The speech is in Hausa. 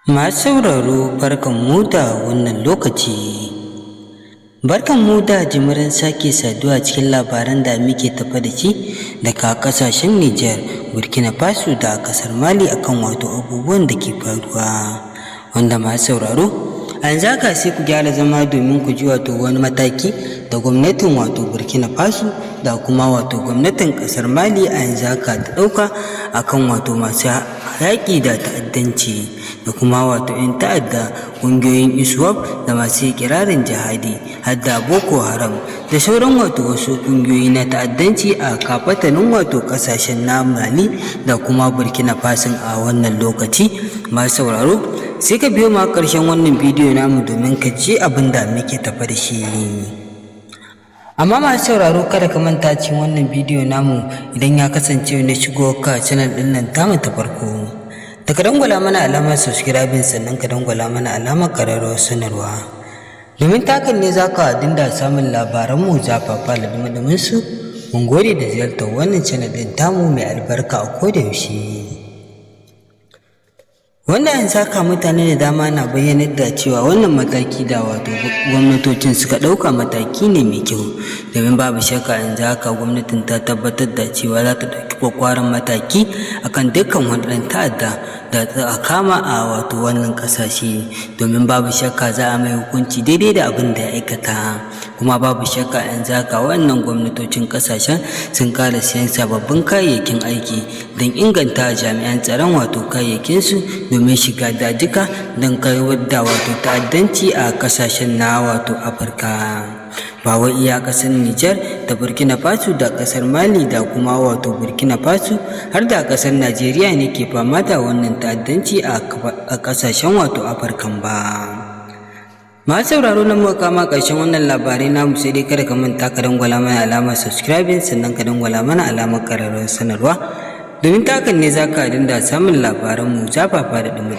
Masu sauraro barkanmu da wannan lokaci. Barkanmu da jimirin sake saduwa cikin labaran da muke tafa da shi daga kasashen Nijar, Burkina Faso da kasar Mali akan wato abubuwan da ke faruwa. Wanda masu sauraro, a yanzu haka sai ku gyara zama domin ku ji wato wani mataki da gwamnatin wato Burkina Faso da kuma wato gwamnatin kasar Mali a yanzu haka ta ɗauka akan wato masu yaƙi da ta'addanci da kuma wato 'yan ta'adda, ƙungiyoyin ISWAP da masu kirarin jihadi har da Boko Haram da sauran wato wasu ƙungiyoyi na ta'addanci a kafatanin wato ƙasashen na Mali da kuma Burkina Faso a wannan lokaci. Masu sauraro, sai ka biyo ma ƙarshen wannan bidiyo namu domin ka ji abin da muke tafa da shi. Amma masu sauraro, kada ka manta cikin wannan bidiyo namu idan ya kasance na shigo ka channel ɗin nan tamu ta farko, da ka dangwala mana alamar subscribing sannan ka dangwala mana alamar ƙararrawar sanarwa, domin takan ne za ka dinga samun labaranmu zafafa da dumadumin su. Mun gode da ziyartar wannan channel ɗin tamu mai albarka a koda yaushe. Wanda yanzu haka mutane da dama na bayyanar da cewa wannan mataki da wato gwamnatocin suka ɗauka mataki ne mai kyau, domin babu shakka yanzu haka gwamnatin ta tabbatar da cewa za ta ɗauki kwakwaran mataki akan dukkan waɗannan ta'adda da a kama a wato wannan ƙasashe, domin babu shakka za a mai hukunci daidai da abin da ya aikata. Kuma babu shakka yanzu haka wannan gwamnatocin ƙasashen sun ƙara siyan sababbin kayayyakin aiki don inganta jami'an tsaron wato kayayyakinsu domin shiga dajika don kawar da wato ta'addanci a ƙasashen na wato Afirka. Ba wai iya ƙasar Nijar da Burkina Faso da ƙasar Mali da kuma wato Burkina Faso har da ƙasar Najeriya ne ke fama da wannan ta'addanci a ƙasashen wato Afirka ba. Masu sauraro, na muka kama ƙarshen wannan labarai namu, sai dai kada ka manta ka dangwala mana alamar subscribing sannan ka dangwala mana alamar ƙararrawar sanarwa, domin ta hakan ne za ka dinga samun labaranmu zafafa da ɗumi.